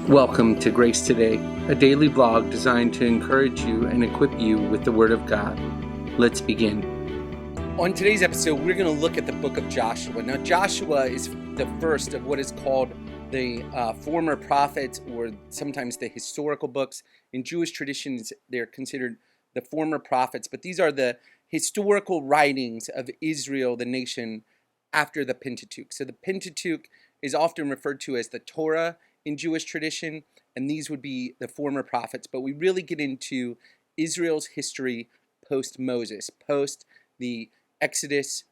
Welcome to Grace Today, a daily blog designed to encourage you and equip you with the Word of God. Let's begin. On today's episode, we're going to look at the book of Joshua. Now, Joshua is the first of what is called the former prophets, or sometimes the historical books. In Jewish traditions, they're considered the former prophets, but these are the historical writings of Israel, the nation, after the Pentateuch. So the Pentateuch is often referred to as the Torah in Jewish tradition, and these would be the former prophets. But we really get into Israel's history post-Moses, post the Exodus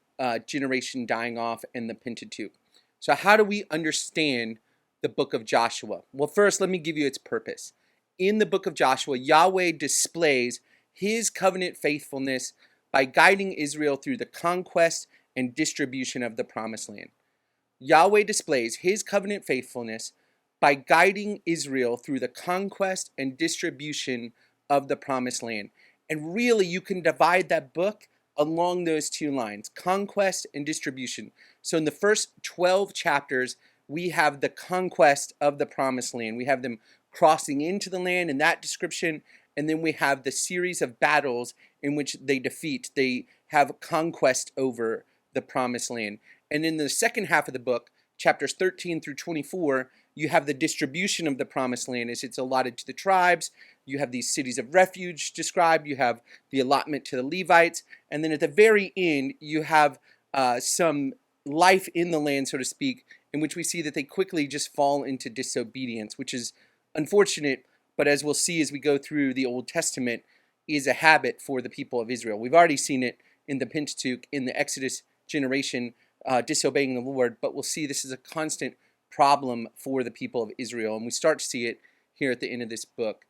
generation dying off and the Pentateuch. So how do we understand the book of Joshua? Well, first, let me give you its purpose. In the book of Joshua, Yahweh displays his covenant faithfulness by guiding Israel through the conquest and distribution of the promised land. Yahweh displays his covenant faithfulness by guiding Israel through the conquest and distribution of the promised land. And really, you can divide that book along those two lines, conquest and distribution. So in the first 12 chapters, we have the conquest of the promised land. We have them crossing into the land in that description, and then we have the series of battles in which they have conquest over the promised land. And in the second half of the book, chapters 13 through 24, you have the distribution of the promised land as it's allotted to the tribes. You have these cities of refuge described. You have the allotment to the Levites. And then at the very end, you have some life in the land, so to speak, in which we see that they quickly just fall into disobedience, which is unfortunate, but as we'll see as we go through the Old Testament, is a habit for the people of Israel. We've already seen it in the Pentateuch, in the Exodus generation, disobeying the Lord, but we'll see this is a constant problem for the people of Israel, and we start to see it here at the end of this book.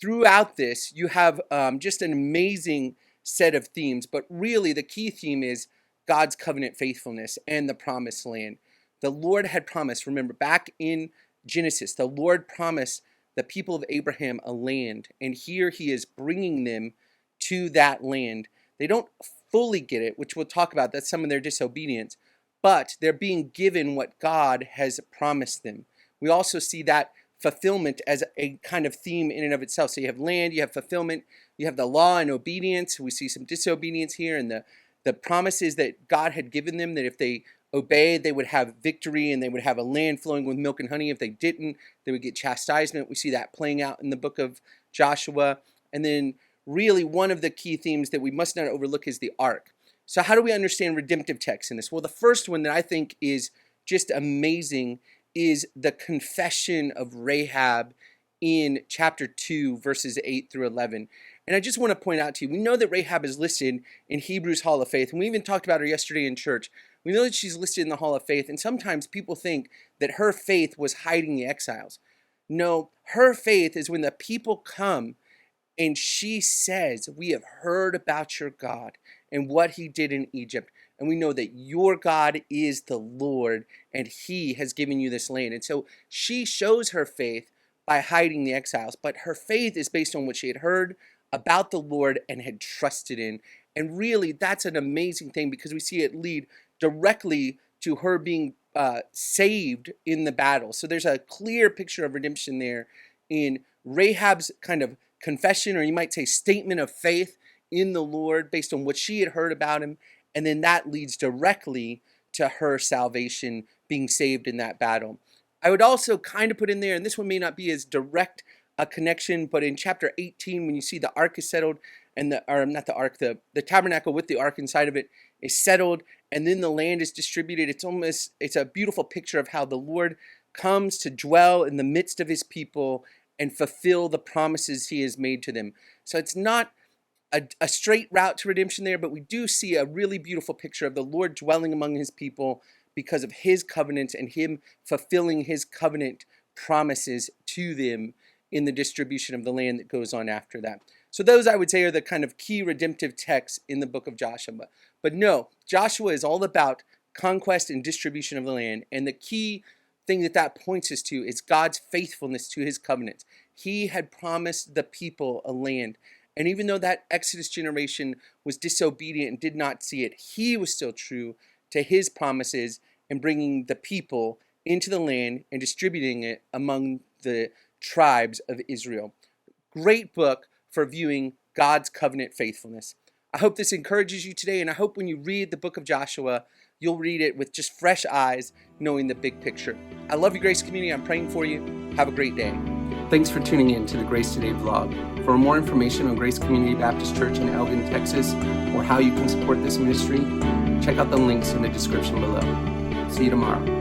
Throughout this, you have just an amazing set of themes, but really the key theme is God's covenant faithfulness and the promised land. The Lord had promised, remember, back in Genesis, the Lord promised the people of Abraham a land, and here he is bringing them to that land. They don't fully get it, which we'll talk about. That's some of their disobedience, but they're being given what God has promised them. We also see that fulfillment as a kind of theme in and of itself. So you have land, you have fulfillment, you have the law and obedience. We see some disobedience here, and the promises that God had given them, that if they obeyed, they would have victory and they would have a land flowing with milk and honey. If they didn't, they would get chastisement. We see that playing out in the book of Joshua. And then really one of the key themes that we must not overlook is the ark. So how do we understand redemptive texts in this? Well, the first one that I think is just amazing is the confession of Rahab in chapter 2, verses 8 through 11. And I just want to point out to you, we know that Rahab is listed in Hebrews Hall of Faith, and we even talked about her yesterday in church. We know that she's listed in the Hall of Faith, and sometimes people think that her faith was hiding the exiles. No, her faith is when the people come and she says, we have heard about your God and what he did in Egypt. And we know that your God is the Lord and he has given you this land. And so she shows her faith by hiding the exiles. But her faith is based on what she had heard about the Lord and had trusted in. And really, that's an amazing thing because we see it lead directly to her being saved in the battle. So there's a clear picture of redemption there in Rahab's kind of confession, or you might say statement of faith in the Lord based on what she had heard about him, and then that leads directly to her salvation, being saved in that battle. I would also kind of put in there, and this one may not be as direct a connection, but in chapter 18, when you see the ark is settled, and the tabernacle with the ark inside of it is settled, and then the land is distributed, it's a beautiful picture of how the Lord comes to dwell in the midst of his people and fulfill the promises he has made to them. So it's not a straight route to redemption there, but we do see a really beautiful picture of the Lord dwelling among his people because of his covenant and him fulfilling his covenant promises to them in the distribution of the land that goes on after that. So those, I would say, are the kind of key redemptive texts in the book of Joshua. But no, Joshua is all about conquest and distribution of the land, and the key thing that points us to is God's faithfulness to his covenants. He had promised the people a land, and even though that Exodus generation was disobedient and did not see it, he was still true to his promises and bringing the people into the land and distributing it among the tribes of Israel. Great book for viewing God's covenant faithfulness. I hope this encourages you today, and I hope when you read the book of Joshua, you'll read it with just fresh eyes, knowing the big picture. I love you, Grace Community. I'm praying for you. Have a great day. Thanks for tuning in to the Grace Today vlog. For more information on Grace Community Baptist Church in Elgin, Texas, or how you can support this ministry, check out the links in the description below. See you tomorrow.